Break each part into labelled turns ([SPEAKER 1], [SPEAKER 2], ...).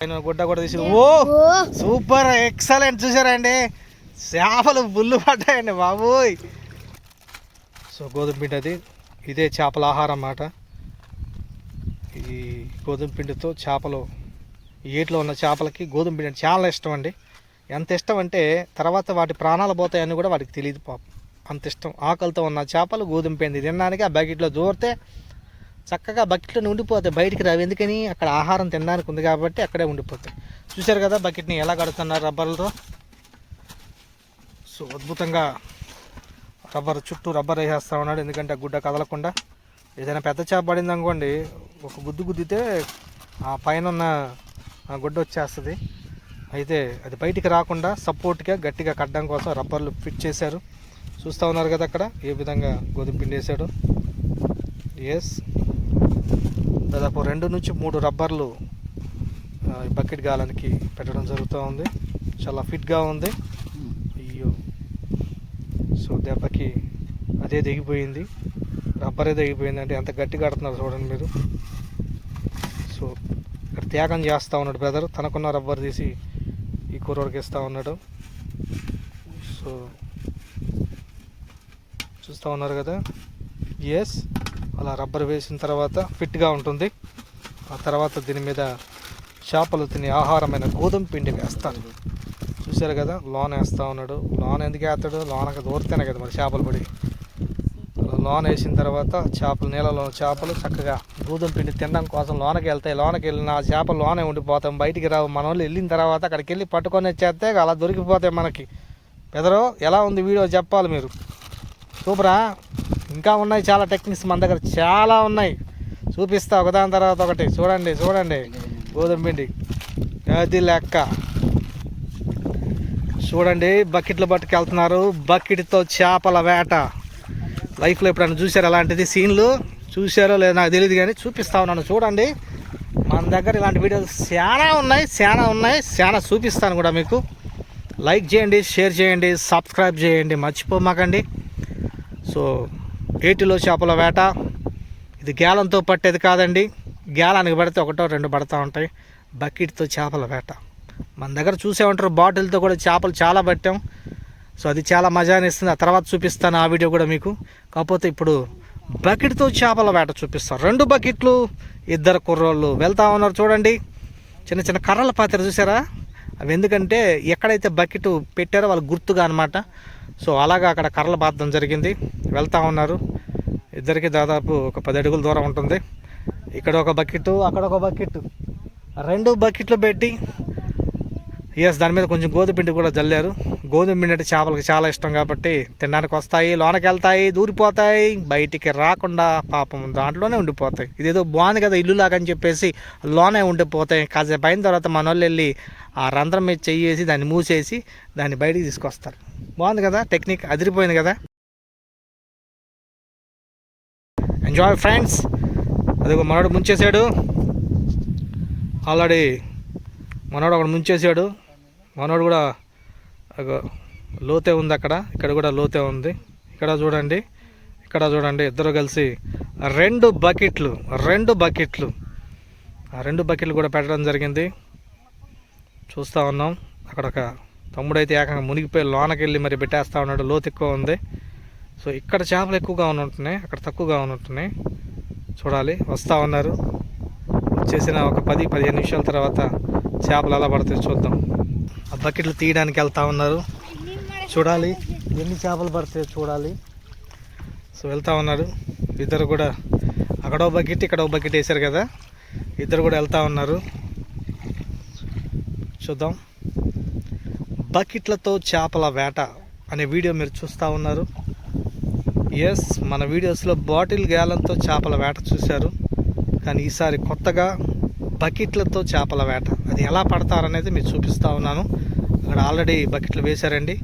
[SPEAKER 1] గుడ్డ కూడా తీసి ఓ సూపర్ ఎక్సలెంట్ చూసారండి చేపలు బుల్లు పడ్డాయండి బాబోయ్. సో గోధుమ పిండి అది ఇదే చేపల ఆహారం అన్నమాట. ఈ గోధుమ పిండితో చేపలు ఏట్లో ఉన్న చేపలకి గోధుమ పిండి అంటే చాలా ఇష్టం అండి. ఎంత ఇష్టం అంటే తర్వాత వాటి ప్రాణాలు పోతాయని కూడా వాటికి తెలియదు పాపం, అంత ఇష్టం. ఆకలితో ఉన్న చేపలు గోధుమ పిండి తినడానికి ఆ బకెట్లో దూరితే చక్కగా బకెట్లో ఉండిపోతాయి, బయటికి రావు. ఎందుకని అక్కడ ఆహారం తినడానికి ఉంది కాబట్టి అక్కడే ఉండిపోతాయి. చూశారు కదా బకెట్ని ఎలా కడుతున్నారు రబ్బర్లతో. సో అద్భుతంగా చుట్టూ రబ్బర్ వేసేస్తూ ఉన్నాడు, ఎందుకంటే ఆ గుడ్డ కదలకుండా. ఏదైనా పెద్ద చేప పడింది అనుకోండి, ఒక గుద్దితే ఆ పైన ఉన్న గుడ్డ వచ్చేస్తుంది. అయితే అది బయటికి రాకుండా సపోర్ట్గా గట్టిగా కట్టడం కోసం రబ్బర్లు ఫిట్ చేశారు. చూస్తూ ఉన్నారు కదా అక్కడ ఏ విధంగా గోధుమ పిండి వేసాడు. ఎస్, దాదాపు 2 నుంచి 3 రబ్బర్లు బకెట్ గాలానికి పెట్టడం జరుగుతూ ఉంది. చాలా ఫిట్గా ఉంది. అయ్యో, సో దెబ్బకి అదే దిగిపోయింది, రబ్బరే దిగిపోయింది. అంటే ఎంత గట్టిగా కడుతున్నారు చూడండి మీరు. సో ఇక్కడ త్యాగం చేస్తూ ఉన్నాడు బ్రదర్, తనకున్న రబ్బర్ తీసి ఈ కుర్రోడికి ఇస్తూ ఉన్నాడు. సో చూస్తూ ఉన్నారు కదా. ఎస్, అలా రబ్బర్ వేసిన తర్వాత ఫిట్గా ఉంటుంది. ఆ తర్వాత దీని మీద చేపలు తినే ఆహారమైన గోధుమ పిండి వేస్తాను. చూశారు కదా, లోన్ వేస్తూ ఉన్నాడు. లోన్ ఎందుకు వేస్తాడు, లోనకి దూరితేనే కదా మరి చేపలు పడి. లోన్ వేసిన తర్వాత నీళ్ళలో చేపలు చక్కగా గోధుమ పిండి తినడం కోసం లోనకి వెళ్తాయి. లోనకి వెళ్ళిన ఆ చేపలు లోనే ఉండిపోతాం, బయటికి రావు. మన వాళ్ళు వెళ్ళిన తర్వాత అక్కడికి వెళ్ళి పట్టుకొని వచ్చేస్తే అలా దొరికిపోతాయి మనకి. బెదరు ఎలా ఉంది వీడియో చెప్పాలి మీరు. సూపరా. ఇంకా ఉన్నాయి చాలా టెక్నిక్స్ మన దగ్గర, చాలా ఉన్నాయి, చూపిస్తా ఒకదాని తర్వాత ఒకటి. చూడండి గోధుమ పిండి అది లెక్క. చూడండి బకెట్లు పట్టుకెళ్తున్నారు, బకెట్తో చేపల వేట. లైఫ్లో ఎప్పుడైనా చూసారు అలాంటిది సీన్లు? చూసారో లేదో నాకు తెలియదు, కానీ చూపిస్తా ఉన్నాను. చూడండి మన దగ్గర ఇలాంటి వీడియోలు చాలా ఉన్నాయి, చాలా చూపిస్తాను కూడా మీకు. లైక్ చేయండి, షేర్ చేయండి, సబ్స్క్రైబ్ చేయండి, మర్చిపోమాకండి. సో ఏటిలో చేపల వేట ఇది గ్యాలంతో పట్టేది కాదండి. గ్యాలానికి పడితే 1-2 పడతా ఉంటాయి. బకెట్తో చేపల వేట మన దగ్గర చూసే ఉంటారు. బాటిల్తో కూడా చేపలు చాలా పట్టాం. సో అది చాలా మజాని ఇస్తుంది. ఆ తర్వాత చూపిస్తాను ఆ వీడియో కూడా మీకు. కాకపోతే ఇప్పుడు బకెట్తో చేపల వేట చూపిస్తాను. 2 బకెట్లు, 2 కుర్రోళ్ళు వెళ్తూ ఉన్నారు. చూడండి చిన్న కర్రల పాత్ర చూసారా, అవి ఎందుకంటే ఎక్కడైతే బకెట్ పెట్టారో వాళ్ళకి గుర్తుగా అనమాట. సో అలాగా అక్కడ కర్రలు బాధడం జరిగింది. వెళ్తూ ఉన్నారు. ఇద్దరికి దాదాపు ఒక 10 అడుగుల దూరం ఉంటుంది. ఇక్కడ ఒక బకెట్, అక్కడ ఒక బకెట్, 2 బకెట్లు పెట్టి దాని మీద కొంచెం గోధుమ పిండి కూడా జల్లారు. గోధుమ పిండి అంటే చేపలకి చాలా ఇష్టం కాబట్టి తినడానికి వస్తాయి, లోనకి వెళ్తాయి, దూరిపోతాయి, బయటికి రాకుండా పాపం దాంట్లోనే ఉండిపోతాయి. ఇదేదో బాగుంది కదా ఇల్లు లాగా అని చెప్పేసి లోనే ఉండిపోతాయి. కాసేపు అయిన తర్వాత మన వాళ్ళు వెళ్ళి ఆ రంధ్రం మీద చెయ్యేసి దాన్ని మూసేసి దాన్ని బయటికి తీసుకొస్తారు. బాగుంది కదా టెక్నిక్, అదిరిపోయింది కదా. Enjoy friends. అదిగో మనోడు ముంచేశాడు ఆల్రెడీ. మనోడు అక్కడ ముంచేశాడు. మనోడు కూడా లోతే ఉంది అక్కడ, ఇక్కడ కూడా లోతే ఉంది. ఇక్కడ చూడండి, ఇద్దరు కలిసి 2 బకెట్లు ఆ 2 బకెట్లు కూడా పెట్టడం జరిగింది. చూస్తూ ఉన్నాం. అక్కడ ఒక తమ్ముడైతే ఏకంగా మునిగిపోయి లోనకి వెళ్ళి మరి పెట్టేస్తూ ఉన్నాడు, లోతు ఎక్కువ ఉంది. సో ఇక్కడ చేపలు ఎక్కువగా ఉంటున్నాయి, అక్కడ తక్కువగా ఉంటున్నాయి. చూడాలి, వస్తూ ఉన్నారు. వచ్చేసిన ఒక 10-15 నిమిషాల తర్వాత చేపలు ఎలా పడతాయి చూద్దాం. ఆ బకెట్లు తీయడానికి వెళ్తూ ఉన్నారు. చూడాలి ఎన్ని చేపలు పడతాయో చూడాలి. సో వెళ్తూ ఉన్నారు ఇద్దరు కూడా. అక్కడో బకెట్, ఇక్కడో బకెట్ వేశారు కదా, ఇద్దరు కూడా వెళ్తూ ఉన్నారు. చూద్దాం. బకెట్లతో చేపల వేట అనే వీడియో మీరు చూస్తూ ఉన్నారు. మన వీడియోస్లో బాటిల్ గ్యాలంతో చేపల వేట చూశారు, కానీ ఈసారి కొత్తగా బకెట్లతో చేపల వేట అది ఎలా పడతారనేది మీరు చూపిస్తూ ఉన్నాను. అక్కడ ఆల్రెడీ బకెట్లు వేశారండి.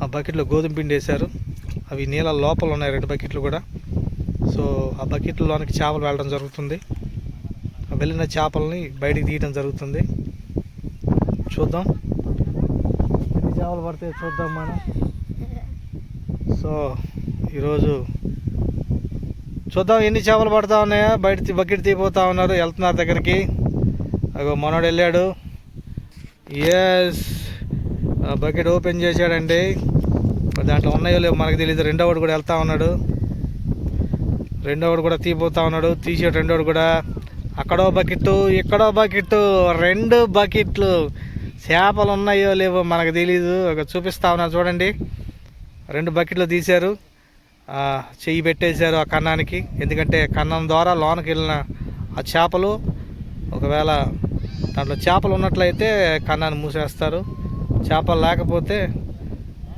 [SPEAKER 1] ఆ బకెట్లో గోధుమ పిండి వేశారు. అవి నీళ్ళ లోపల ఉన్నాయి 2 బకెట్లు కూడా. సో ఆ బకెట్లలోనికి చేపలు వెళ్ళడం జరుగుతుంది. వెళ్ళిన చేపలని బయటికి తీయడం జరుగుతుంది. చూద్దాం ఎన్ని చేపలు పడితే చూద్దాం మనం. సో ఈరోజు చూద్దాం ఎన్ని చేపలు పడతా ఉన్నాయో. బకెట్ తీపోతూ ఉన్నారు, వెళ్తున్నారు దగ్గరికి. అగో మనోడు వెళ్ళాడు. ఎస్, బకెట్ ఓపెన్ చేశాడండి. దాంట్లో ఉన్నాయో లేవు మనకు తెలియదు. రెండోవాడు కూడా వెళ్తా ఉన్నాడు. రెండోవాడు కూడా తీపోతా ఉన్నాడు. తీసాడు రెండోవాడు కూడా. అక్కడో బకెట్, ఇక్కడో బకెట్, 2 బకెట్లు. చేపలు ఉన్నాయో లేవో మనకు తెలీదు. ఒక చూపిస్తా ఉన్నారు చూడండి. 2 బకెట్లు తీశారు. చెయ్యి పెట్టేశారు ఆ కన్నానికి. ఎందుకంటే కన్నం ద్వారా లోనకి వెళ్ళిన ఆ చేపలు, ఒకవేళ దాంట్లో చేపలు ఉన్నట్లయితే కన్నాన్ని మూసేస్తారు. చేపలు లేకపోతే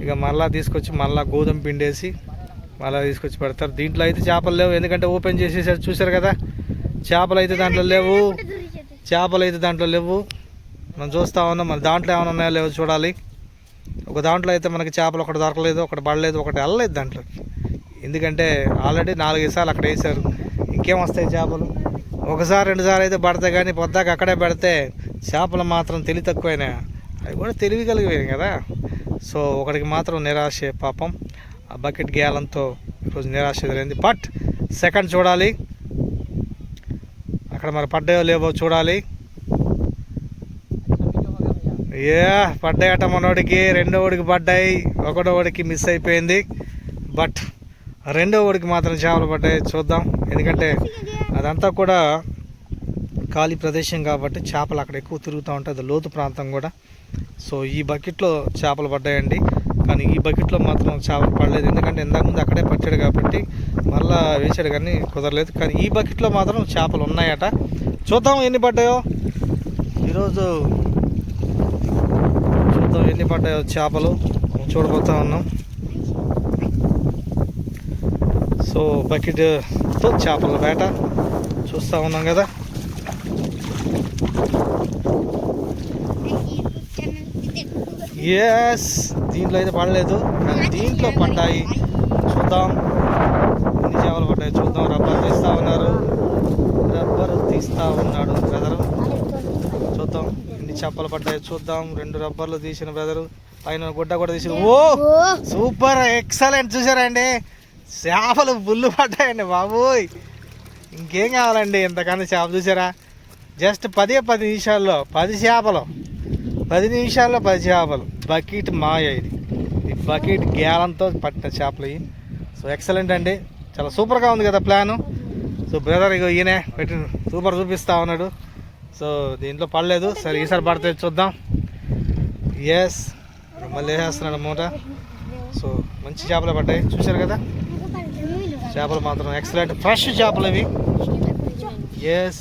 [SPEAKER 1] ఇక మళ్ళీ తీసుకొచ్చి మళ్ళీ గోధుమ పిండేసి మళ్ళీ తీసుకొచ్చి పెడతారు. దీంట్లో అయితే చేపలు లేవు, ఎందుకంటే ఓపెన్ చేసేసారు. చూసారు కదా, చేపలు అయితే దాంట్లో లేవు. చేపలు అయితే దాంట్లో లేవు. మనం చూస్తూ ఉన్నాం. మన దాంట్లో ఏమైనా ఉన్నాయో లేవో చూడాలి. ఒక దాంట్లో అయితే మనకి చేపలు ఒకటి దొరకలేదు, ఒకటి పడలేదు, ఒకటి వెళ్ళలేదు దాంట్లోకి. ఎందుకంటే ఆల్రెడీ 4-5 సార్లు అక్కడ వేసారు. ఇంకేం వస్తాయి చేపలు? ఒకసారి 2 సార్లు అయితే పడతాయి, కానీ పొద్దాక అక్కడే పెడితే చేపలు మాత్రం తెలివి తక్కువైనా, అవి కూడా తెలివి కలిగిపోయాయి కదా. సో ఒకడికి మాత్రం నిరాశ పాపం. ఆ బకెట్ గ్యాలంతో ఈరోజు నిరాశ ఎదురైంది. బట్ సెకండ్ చూడాలి, అక్కడ మరి పడ్డాయో లేవో చూడాలి. పడ్డాయట మనోడికి. రెండోవాడికి పడ్డాయి, ఒకటోవాడికి మిస్ అయిపోయింది. బట్ రెండోవాడికి మాత్రం చేపలు పడ్డాయి. చూద్దాం, ఎందుకంటే అదంతా కూడా ఖాళీ ప్రదేశం కాబట్టి చేపలు అక్కడ ఎక్కువ తిరుగుతూ ఉంటాయి. అది లోతు ప్రాంతం కూడా. సో ఈ బకెట్లో చేపలు పడ్డాయండి, కానీ ఈ బకెట్లో మాత్రం చేపలు పడలేదు. ఎందుకంటే ఇంతకుముందు అక్కడే పట్టాడు కాబట్టి మళ్ళీ వేసాడు, కానీ కుదరలేదు. కానీ ఈ బకెట్లో మాత్రం చేపలు ఉన్నాయట. చూద్దాం ఎన్ని పడ్డాయో ఈరోజు. చూద్దాం ఎన్ని పడ్డాయో చేపలు చూడబోతా ఉన్నాం. సో బకెట్తో చేపల వేట చూస్తూ ఉన్నాం కదా. ఎస్, దీంట్లో అయితే పడలేదు, కానీ దీంట్లో పడ్డాయి. చూద్దాం ఎన్ని చేపలు పడ్డాయి చూద్దాం. రబ్బర్ తీస్తూ ఉన్నారు, రబ్బరు తీస్తూ ఉన్నాడు బ్రదరు. చూద్దాం ఎన్ని చేపలు పడ్డాయి చూద్దాం. 2 రబ్బర్లు తీసిన బ్రదరు, పైన గుడ్డ కూడా తీసిన. ఓ సూపర్, ఎక్సలెంట్. చూసారండి, చేపలు బుల్లు పడ్డాయండి బాబోయ్. ఇంకేం కావాలండి ఇంతకన్నా చేప. చూసారా, జస్ట్ 10 నిమిషాల్లో 10 చేపలు, 10 నిమిషాల్లో 10 చేపలు. బకెట్ మాయ ఇది. ఈ బకెట్ గ్యాలంతో పట్టిన చేపలు ఇవి. సో ఎక్సలెంట్ అండి, చాలా సూపర్గా ఉంది కదా ప్లాను. సో బ్రదర్ ఇగో ఈయనే పెట్టి సూపర్ చూపిస్తూ ఉన్నాడు. సో దీంట్లో పడలేదు, సరే ఈసారి పడితే చూద్దాం. ఎస్, మళ్ళీ వేసేస్తున్నాడు మూట. సో మంచి చేపలు పడ్డాయి, చూశారు కదా. చేపలు మాత్రం ఎక్సలెంట్, ఫ్రెష్ చేపలు ఇవి. ఎస్,